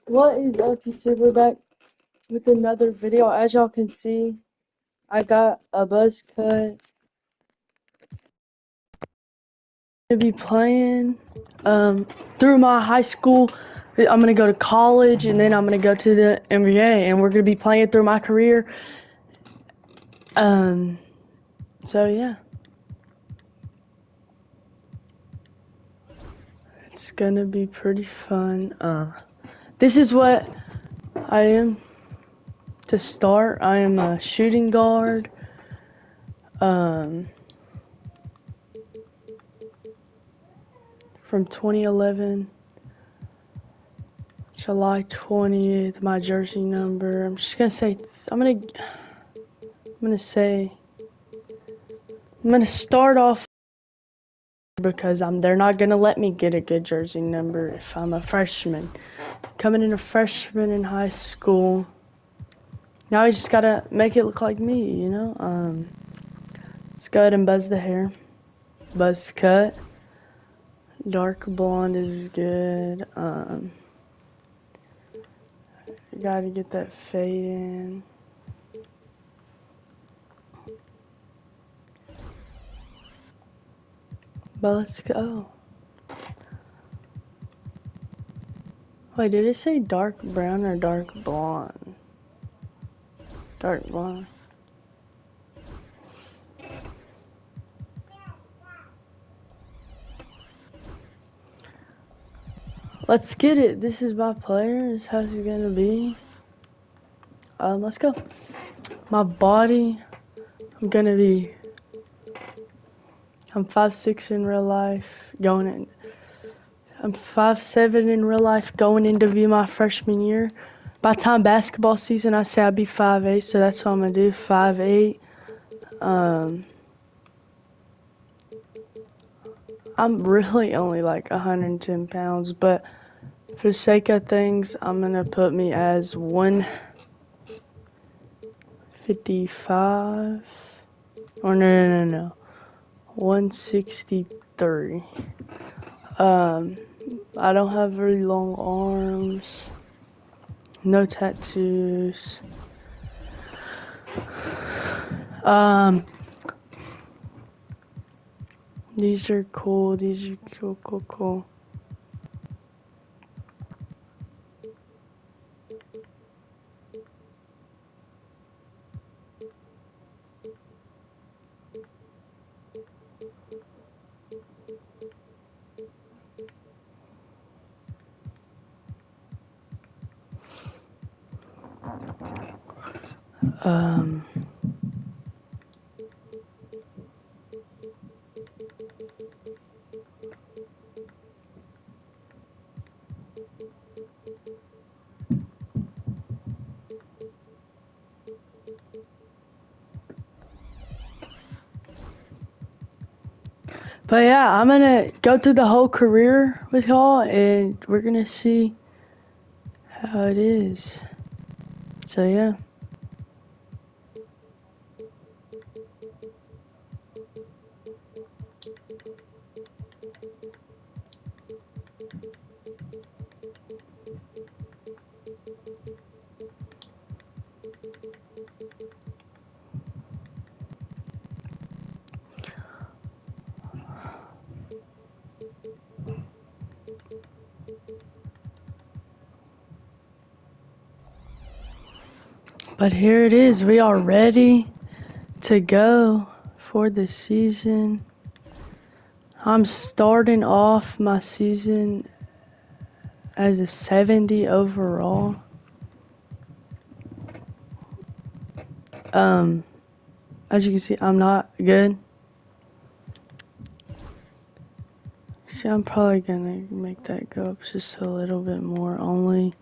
What is up, YouTube? We're back with another video. As y'all can see, I got a buzz cut to be playing through my high school. I'm gonna go to college and then I'm gonna go to the NBA, and we're gonna be playing through my career. So yeah, it's gonna be pretty fun. This is what I am to start. I am a shooting guard. From 2011, July 20th, my jersey number. I'm gonna start off because they're not gonna let me get a good jersey number if I'm a freshman. Coming in a freshman in high school. Now I just gotta make it look like me, you know? Let's go ahead and buzz the hair. Buzz cut. Dark blonde is good. Gotta get that fade in. But let's go. Wait, did it say dark brown or dark blonde? Dark blonde. Let's get it. This is my player. This is how it's gonna be. Let's go. My body, I'm 5'6" in real life, I'm 5'7" in real life, going into be my freshman year. By the time basketball season, I say I'd be 5'8", so that's what I'm gonna do, 5'8". I'm really only like 110 pounds, but for the sake of things, I'm gonna put me as 155, or no, 163. I don't have very long arms, no tattoos. These are cool. These are cool. But yeah, I'm gonna go through the whole career with y'all, and we're gonna see how it is. So yeah. But here it is. We are ready to go for the season. I'm starting off my season as a 70 overall. As you can see, I'm not good. See, I'm probably gonna make that go up just a little bit more only.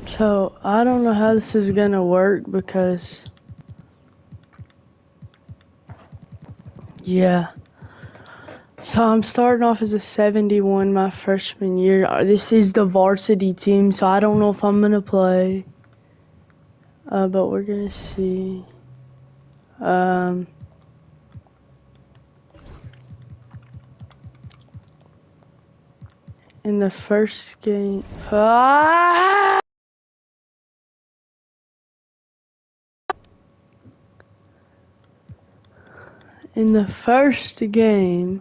So I don't know how this is gonna work because, yeah. So I'm starting off as a 71 my freshman year. This is the varsity team, so I don't know if I'm gonna play. But we're gonna see. In the first game. In the first game,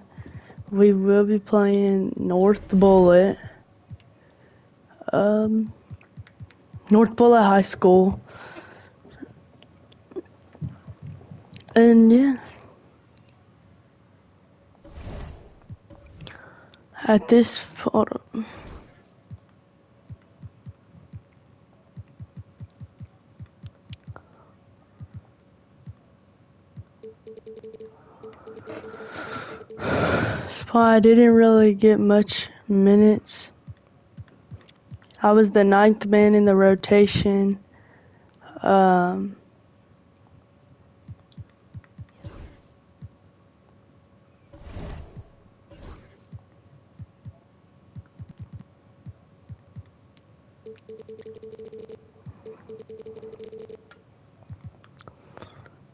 we will be playing North Bullitt. North Bullitt High School. And yeah. At this point. I didn't really get much minutes. I was the 9th man in the rotation.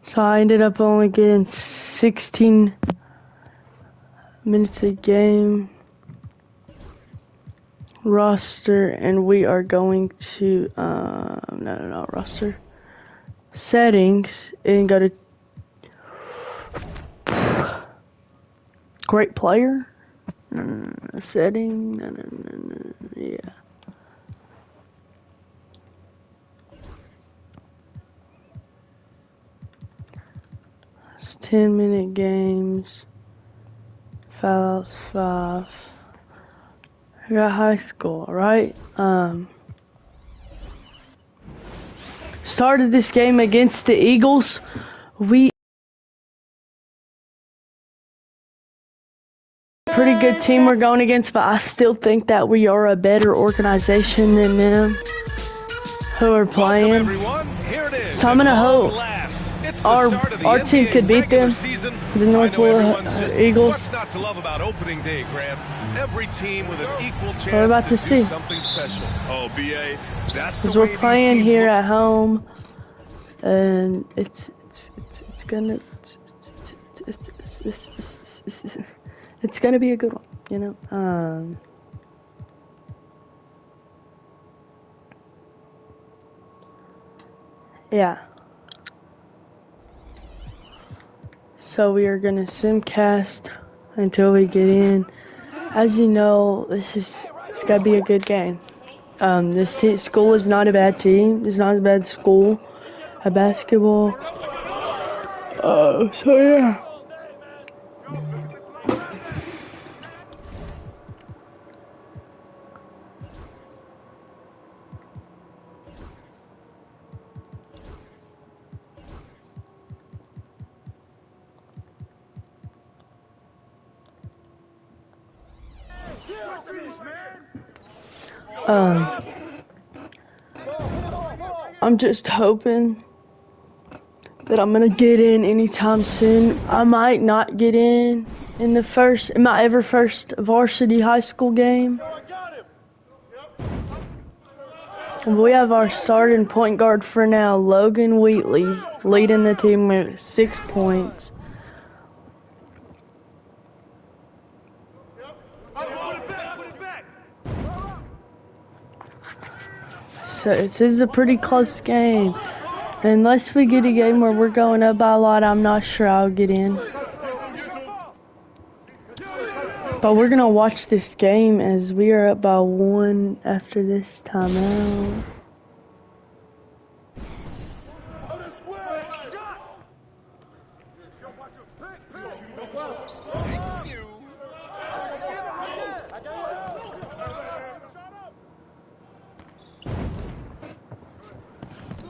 So I ended up only getting 16 minutes a game. Roster, and we are going to roster settings and go to great player. Setting. Yeah. It's 10-minute games. Foul outs 5. I got high school, right? Started this game against the Eagles. We pretty good team we're going against, but I still think that we are a better organization than them who are playing. So I'm gonna hope our team could beat them, the North Bullitt Eagles. Every team with an equal chance we're about to see. Something special. Oh, BA, that's because we're playing here at home, and it's gonna be a good one, you know. Yeah. So we are gonna simcast until we get in. As you know, it's gotta be a good game. This school is not a bad team. It's not a bad school at basketball. So yeah. I'm just hoping that I'm gonna get in anytime soon. I might not get in my first varsity high school game. We have our starting point guard for now, Logan Wheatley, leading the team with 6 points. So this is a pretty close game. Unless we get a game where we're going up by a lot, I'm not sure I'll get in. But we're going to watch this game as we are up by 1 after this timeout.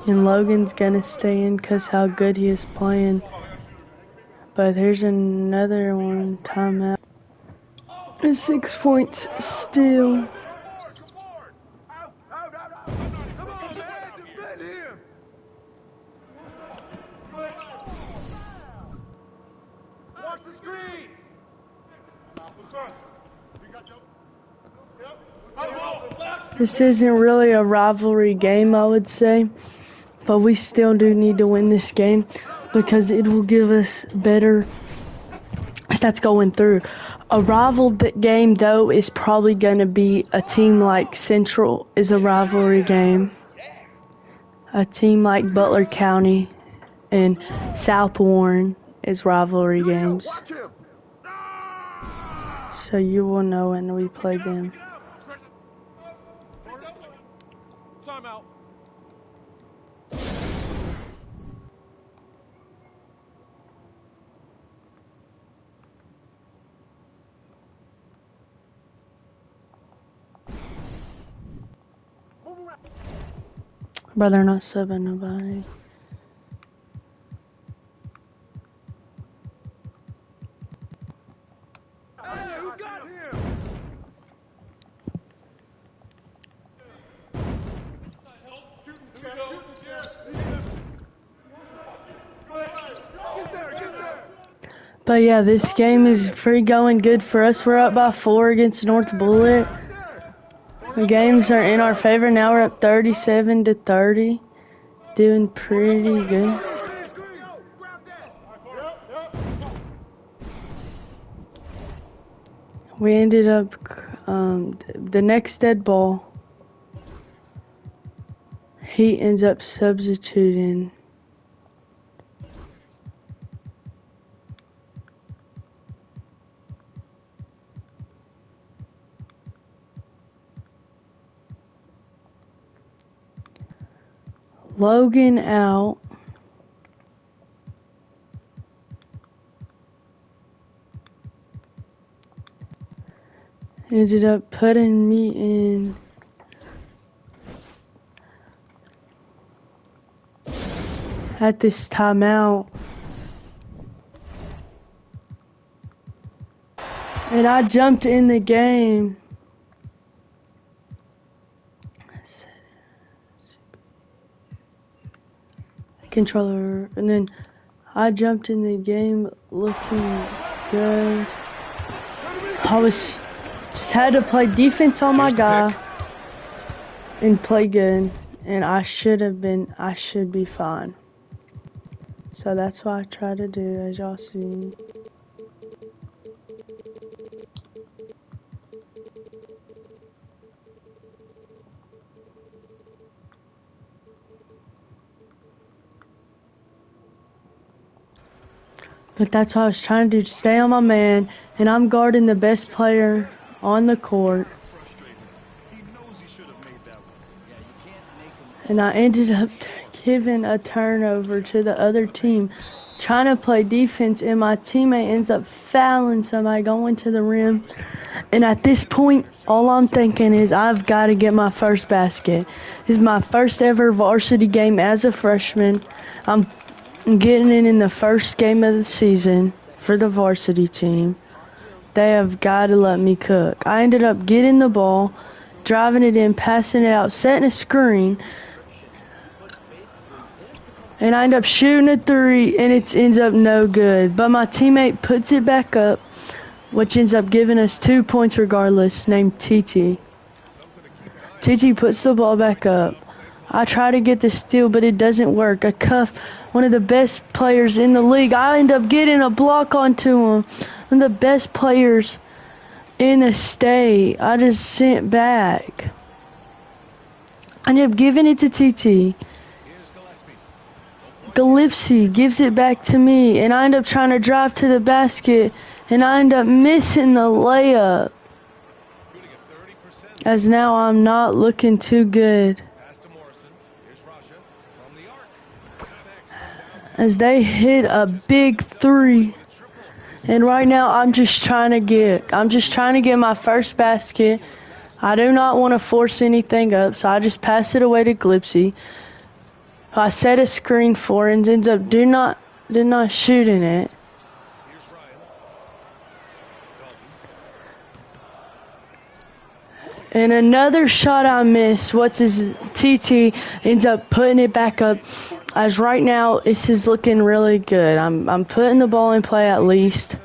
And Logan's going to stay in because how good he is playing. But here's another one, timeout. It's 6 points still. Watch the screen. This isn't really a rivalry game, I would say. But we still do need to win this game because it will give us better stats going through. A rival game, though, is probably going to be a team like Central is a rivalry game. A team like Butler County and South Warren is rivalry games. So you will know when we play them. Timeout. Brother, not subbing nobody. Who got him? But yeah, this game is pretty going good for us. We're up by 4 against North Bullitt. The games are in our favor. Now we're up 37-30. Doing pretty good. We ended up the next dead ball. He ends up substituting. Logan out. Ended up putting me in. At this timeout. And I jumped in the game. Controller, and then I jumped in the game looking good. I just had to play defense on my guy and play good, and I should be fine. So that's what I try to do, as y'all see. But that's what I was trying to do, stay on my man, and I'm guarding the best player on the court. And I ended up giving a turnover to the other team, trying to play defense, and my teammate ends up fouling somebody going to the rim. And at this point, all I'm thinking is I've got to get my first basket. This is my first ever varsity game as a freshman. I'm getting it in the first game of the season for the varsity team. They have got to let me cook. I ended up getting the ball, driving it in, passing it out, setting a screen. And I end up shooting a 3, and it ends up no good. But my teammate puts it back up, which ends up giving us 2 points regardless, named TT. TT puts the ball back up. I try to get the steal, but it doesn't work. I cuff one of the best players in the league. I end up getting a block onto him. One of the best players in the state. I just sent back. I end up giving it to TT. Gillespie gives it back to me, and I end up trying to drive to the basket, and I end up missing the layup. As now I'm not looking too good. As they hit a big three. And right now I'm just trying to get my first basket. I do not want to force anything up, so I just pass it away to Glipsy. I set a screen for it and ends up did not shooting it. And another shot I missed. TT ends up putting it back up. As right now, this is looking really good. I'm putting the ball in play at least.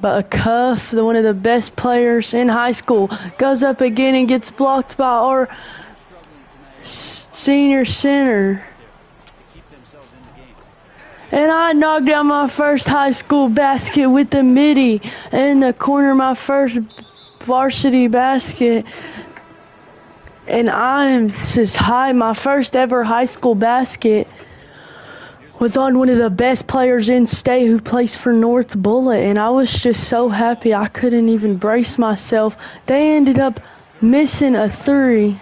But a Cuff, one of the best players in high school, goes up again and gets blocked by our senior center. And I knocked down my first high school basket with the midi in the corner, my first varsity basket. And I am just high. My first ever high school basket was on one of the best players in state who plays for North Bullitt. And I was just so happy I couldn't even brace myself. They ended up missing a three.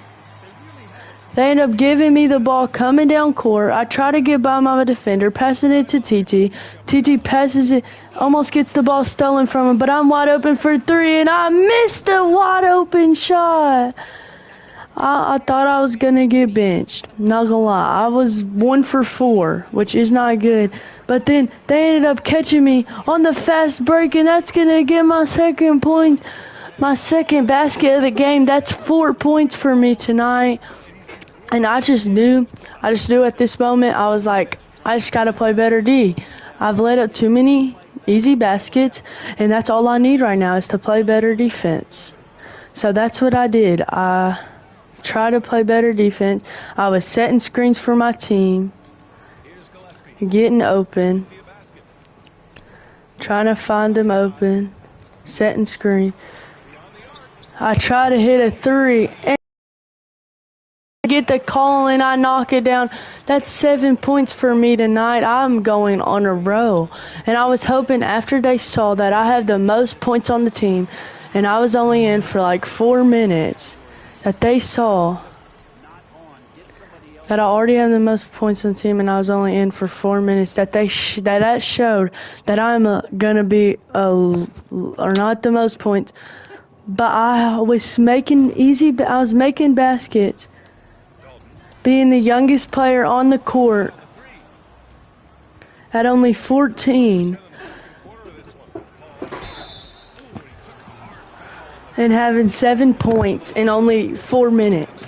They end up giving me the ball coming down court. I try to get by my defender, passing it to TT. TT passes it, almost gets the ball stolen from him, but I'm wide open for three, and I missed the wide open shot. I thought I was going to get benched. Not going to lie. I was 1 for 4, which is not good. But then they ended up catching me on the fast break, and that's going to get my second point, my second basket of the game. That's 4 points for me tonight. And I just knew at this moment, I was like, I just got to play better D. I've let up too many easy baskets, and that's all I need right now is to play better defense. So that's what I did. I tried to play better defense. I was setting screens for my team, getting open, trying to find them open, setting screen. I try to hit a three, and get the call and I knock it down. That's 7 points for me tonight. I'm going on a roll. And I was hoping after they saw that I had the most points on the team and I was only in for like 4 minutes, that they saw that I already had the most points on the team and I was only in for 4 minutes, that that showed that I'm gonna be or not the most points, but I was making baskets. Being the youngest player on the court at only 14 and having 7 points in only 4 minutes.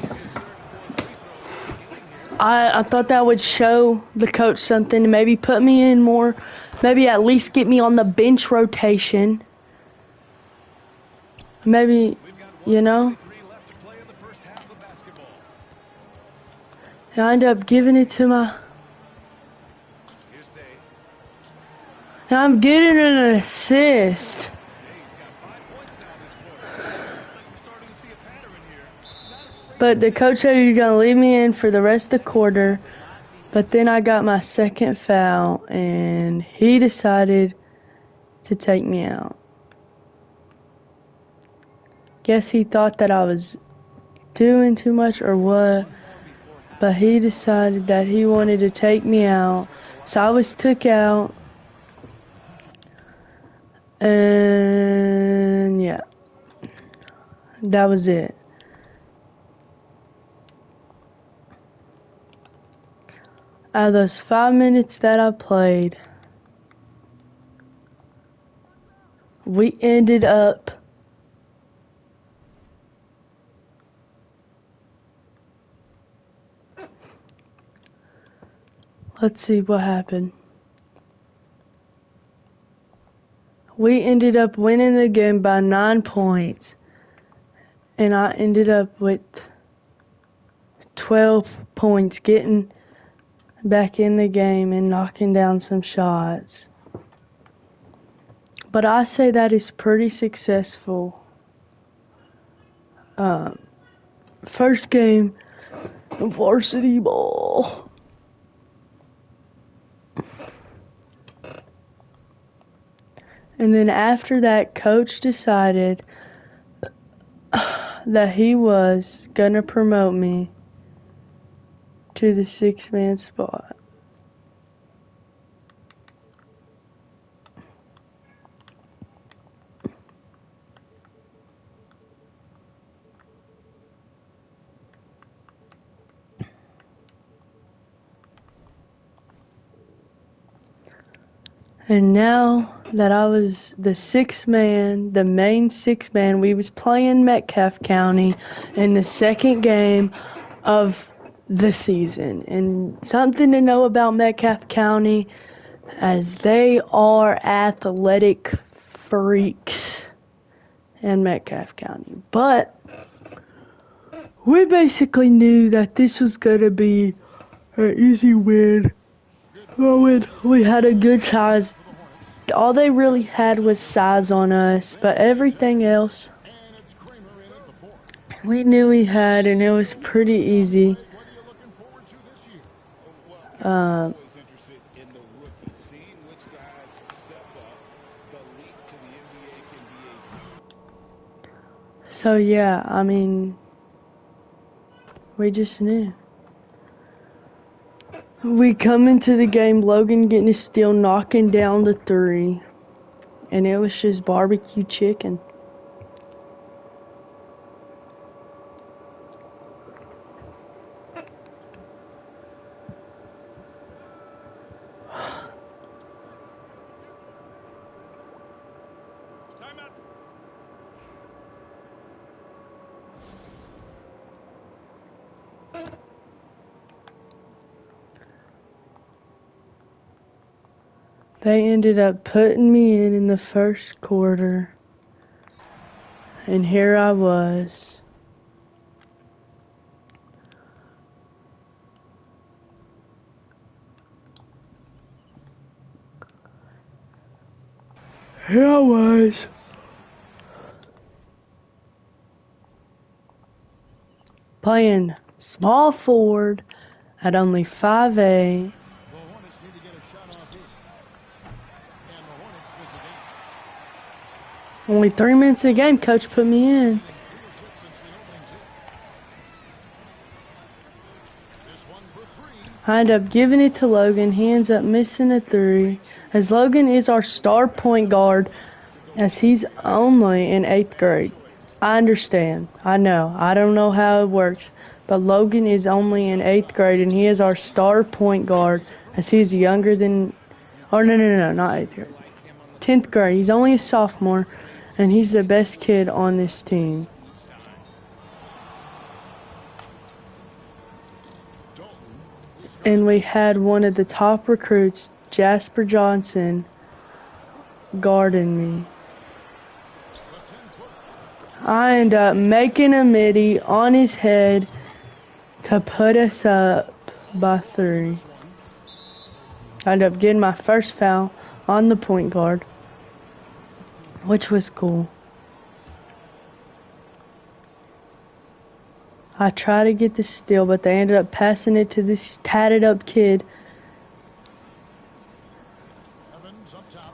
I thought that would show the coach something to maybe put me in more, maybe at least get me on the bench rotation. Maybe, you know. I end up giving it to my... And I'm getting an assist. But the coach said he was going to leave me in for the rest of the quarter. But then I got my second foul, and he decided to take me out. Guess he thought that I was doing too much or what. But he decided that he wanted to take me out. So I was took out. And yeah. That was it. Out of those 5 minutes that I played, we ended up let's see what happened. We ended up winning the game by 9 points. And I ended up with 12 points, getting back in the game and knocking down some shots. But I say that is pretty successful. First game of varsity ball. And then after that, coach decided that he was going to promote me to the 6-man spot. And now that I was the 6th man, the main 6th man, we was playing Metcalfe County in the second game of the season. And something to know about Metcalfe County, as they are athletic freaks in Metcalfe County. But we basically knew that this was going to be an easy win. We had a good size. All they really had was size on us, but everything else we knew we had, and it was pretty easy. So yeah, I mean, we just knew. We come into the game, Logan getting a steal, knocking down the 3, and it was just barbecue chicken. They ended up putting me in the first quarter, and here I was. Here I was. Playing small forward at only 5A. Only 3 minutes a game, coach put me in. I end up giving it to Logan. He ends up missing a 3. As Logan is our star point guard, as he's only in 8th grade. I understand. I know. I don't know how it works. But Logan is only in 8th grade, and he is our star point guard, as he's younger than... Oh, no, not 8th grade. 10th grade. He's only a sophomore, and he's the best kid on this team. And we had one of the top recruits, Jasper Johnson, guarding me. I end up making a midi on his head to put us up by 3. I end up getting my first foul on the point guard, which was cool. I tried to get the steal, but they ended up passing it to this tatted up kid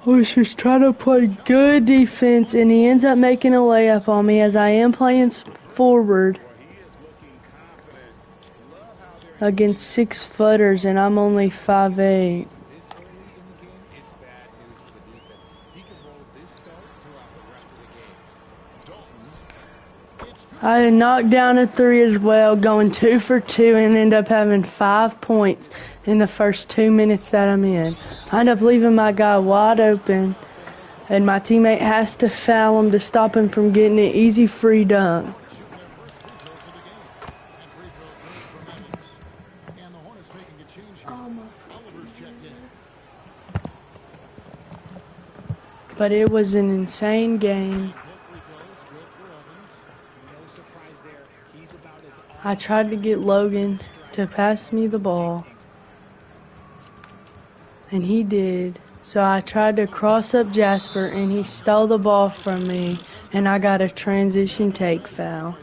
who was just trying to play good defense, and he ends up making a layup on me, as I am playing forward against 6-footers, and I'm only 5'8". I knocked down a 3 as well, going 2 for 2, and end up having 5 points in the first 2 minutes that I'm in. I end up leaving my guy wide open, and my teammate has to foul him to stop him from getting an easy free dunk. But it was an insane game. I tried to get Logan to pass me the ball, and he did. So I tried to cross up Jasper, and he stole the ball from me, and I got a transition take foul.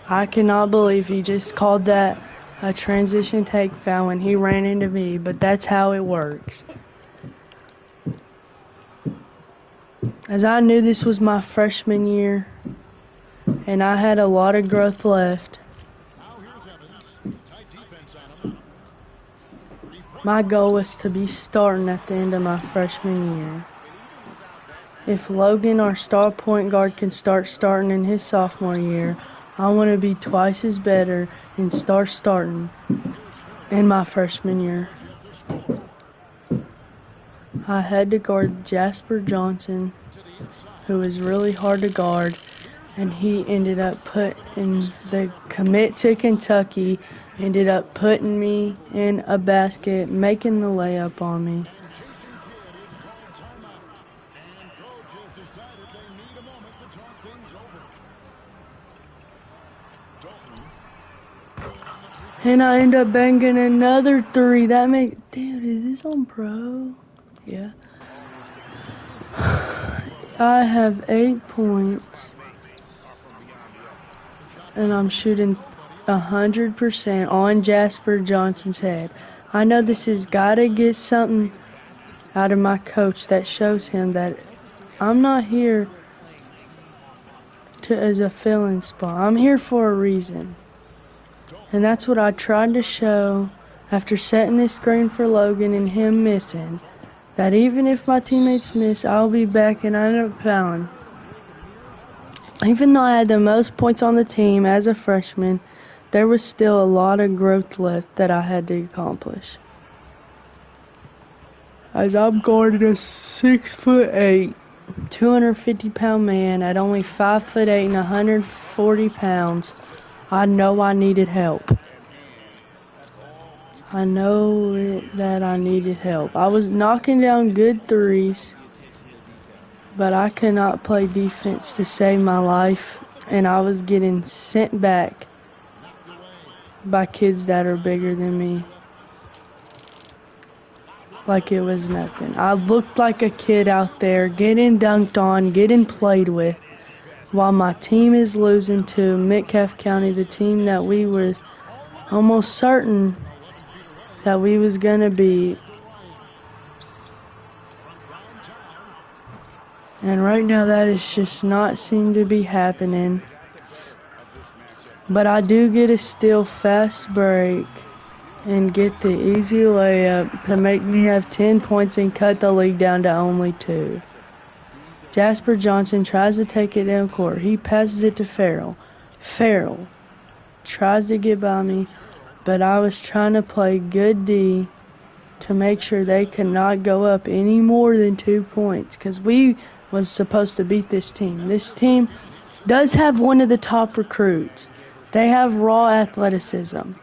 I cannot believe he just called that a transition take foul when he ran into me, but that's how it works. as I knew this was my freshman year and I had a lot of growth left. My goal was to be starting at the end of my freshman year. If Logan, our star point guard, can start starting in his sophomore year, I want to be twice as better and start starting in my freshman year. I had to guard Jasper Johnson, who was really hard to guard, and he ended up putting the commit to Kentucky, ended up putting me in a basket, making the layup on me. And I end up banging another three. Dude, is this on pro? Yeah. I have 8 points. And I'm shooting 100% on Jasper Johnson's head. I know this has got to get something out of my coach that shows him that I'm not here as a filling spot. I'm here for a reason. And that's what I tried to show after setting this screen for Logan and him missing. That even if my teammates miss, I'll be back, and I ended up fouling. Even though I had the most points on the team as a freshman, there was still a lot of growth left that I had to accomplish. As I'm guarding a 6'8", 250-pound man at only 5'8" and 140 pounds, I know I needed help. I know that I needed help. I was knocking down good threes, but I could not play defense to save my life, and I was getting sent back by kids that are bigger than me. Like it was nothing. I looked like a kid out there getting dunked on, getting played with, while my team is losing to Metcalfe County, the team that we was almost certain that we was going to beat. And right now that is just not seem to be happening. But I do get a steal fast break and get the easy layup to make me have 10 points and cut the lead down to only 2. Jasper Johnson tries to take it down court. He passes it to Farrell. Farrell tries to get by me, but I was trying to play good D to make sure they could not go up any more than 2 points, because we was supposed to beat this team. This team does have one of the top recruits. They have raw athleticism.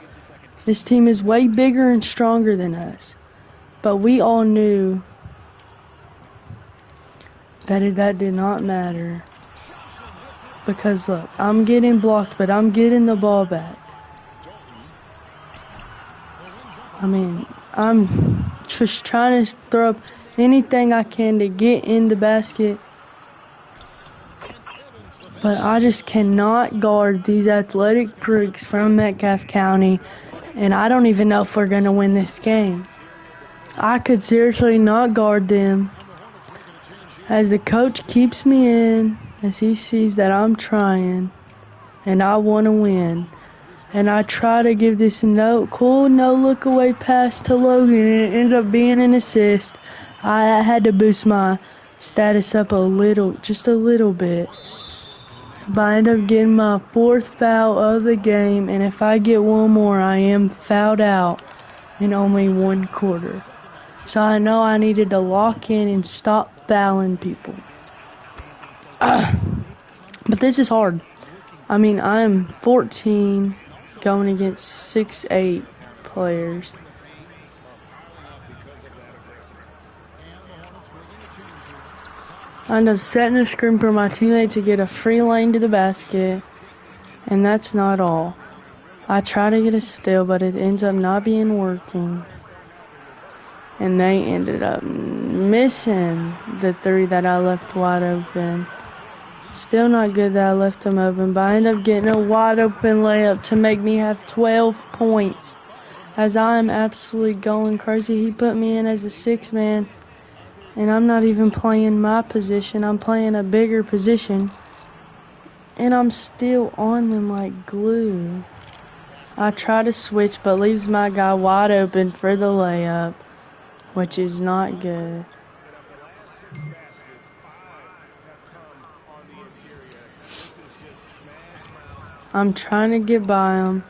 This team is way bigger and stronger than us. But we all knew that that did not matter. Because look, I'm getting blocked, but I'm getting the ball back. I mean, I'm just trying to throw up anything I can to get in the basket. But I just cannot guard these athletic freaks from Metcalfe County. And I don't even know if we're going to win this game. I could seriously not guard them. As the coach keeps me in, as he sees that I'm trying. And I want to win. And I try to give this cool no-look away pass to Logan, and it ended up being an assist. I had to boost my status up just a little bit. But I end up getting my 4th foul of the game, and if I get one more, I am fouled out in only 1 quarter. So I know I needed to lock in and stop fouling people. But this is hard. I mean, I'm 14 going against 6'8" players. I end up setting a screen for my teammate to get a free lane to the basket. And that's not all. I try to get a steal, but it ends up not being working. And they ended up missing the 3 that I left wide open. Still not good that I left them open, but I end up getting a wide open layup to make me have 12 points. As I am absolutely going crazy. He put me in as a 6-man. And I'm not even playing my position. I'm playing a bigger position. And I'm still on them like glue. I try to switch, but leaves my guy wide open for the layup, which is not good. I'm trying to get by him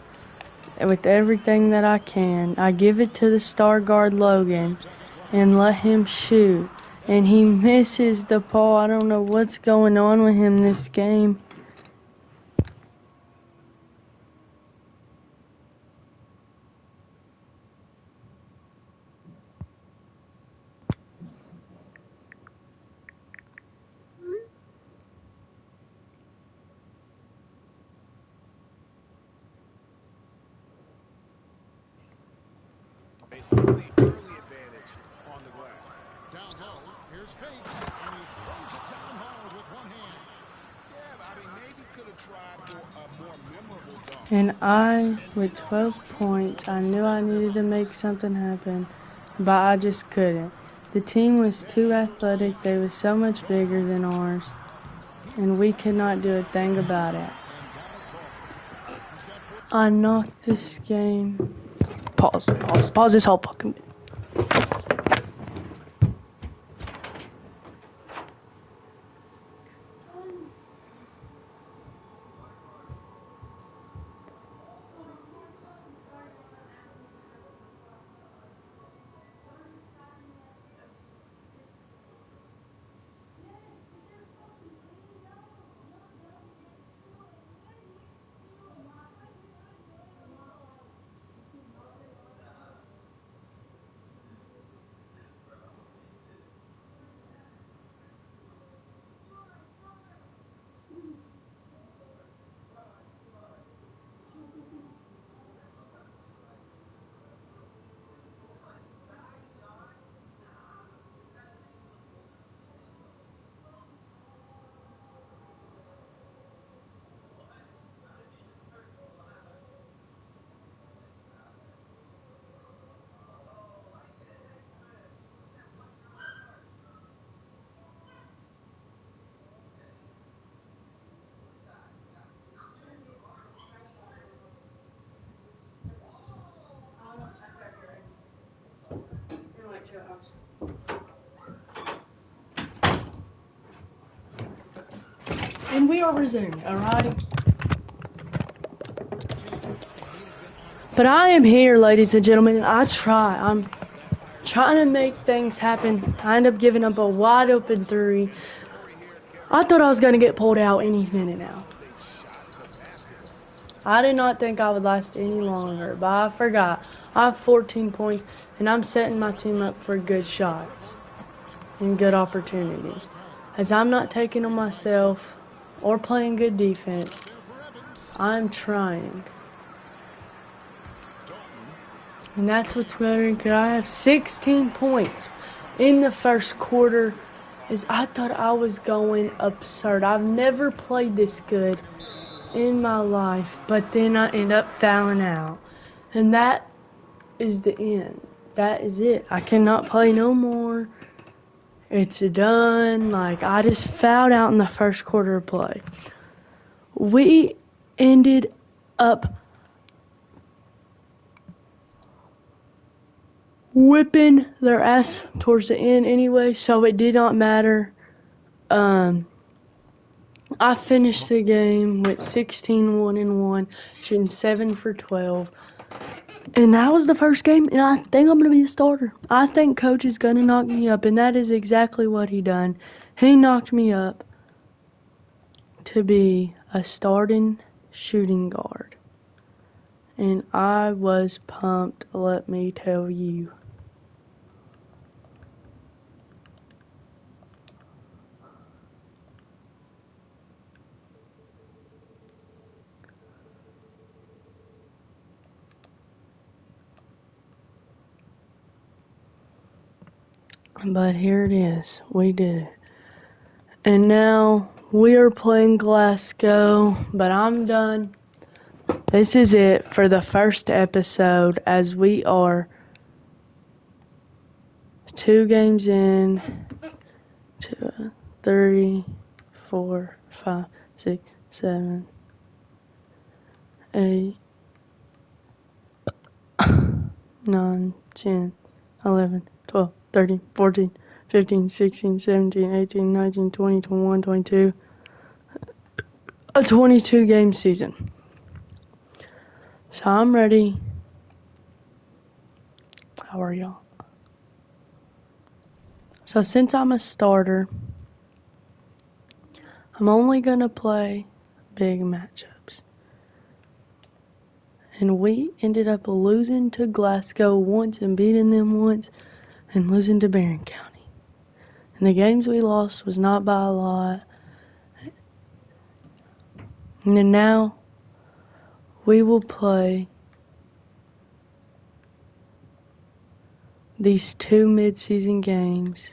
with everything that I can. I give it to the star guard Logan and let him shoot. And he misses the ball. I don't know what's going on with him this game. Early advantage on the glass. Down low, here's Bates, and he throws it down hard with one hand. Yeah, I mean, maybe could have tried for a more memorable dunk. And I, with 12 points, I knew I needed to make something happen, but I just couldn't. The team was too athletic. They were so much bigger than ours, and we could not do a thing about it. I knocked this game. Pause this whole fucking bit. And we are resuming, alright? But I am here, ladies and gentlemen, and I'm trying to make things happen. I end up giving up a wide open three. I thought I was going to get pulled out any minute now. I did not think I would last any longer, but I forgot. I have 14 points, and I'm setting my team up for good shots and good opportunities. As I'm not taking them myself or playing good defense, I'm trying. And that's what's mattering, because I have 16 points in the first quarter. I thought I was going absurd. I've never played this good in my life, but then I end up fouling out. And that is the end. That is it. I cannot play no more. It's done. Like, I just fouled out in the first quarter of play. We ended up whipping their ass towards the end anyway, so it did not matter. I finished the game with 16-1-1, shooting 7 for 12. And that was the first game, and I think I'm going to be a starter. I think Coach is going to knock me up, and that is exactly what he done. He knocked me up to be a starting shooting guard. And I was pumped, let me tell you. But here it is. We did it. And now we are playing Glasgow, but I'm done. This is it for the first episode, as we are 2 games in. 2, 3, 4, 5, 6, 7, 8, 9, 10, 11, 12, 13, 14, 15, 16, 17, 18, 19, 20, 21, 22. A 22 game season. So I'm ready. How are y'all? So since I'm a starter, I'm only going to play big matchups. And we ended up losing to Glasgow once and beating them once and losing to Barron County. And the games we lost was not by a lot. And then now we will play these 2 mid-season games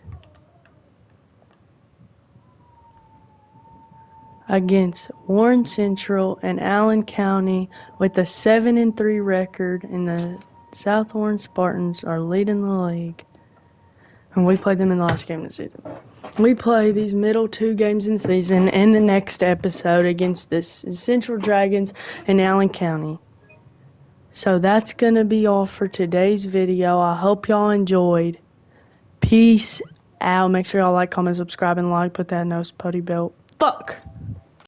against Warren Central and Allen County with a 7-3 record, and the South Warren Spartans are leading the league. And we played them in the last game of the season. We play these middle 2 games in the season in the next episode against the Central Dragons and Allen County. So that's going to be all for today's video. I hope y'all enjoyed. Peace out. Make sure y'all like, comment, subscribe, and like. Put that nose putty belt. Fuck!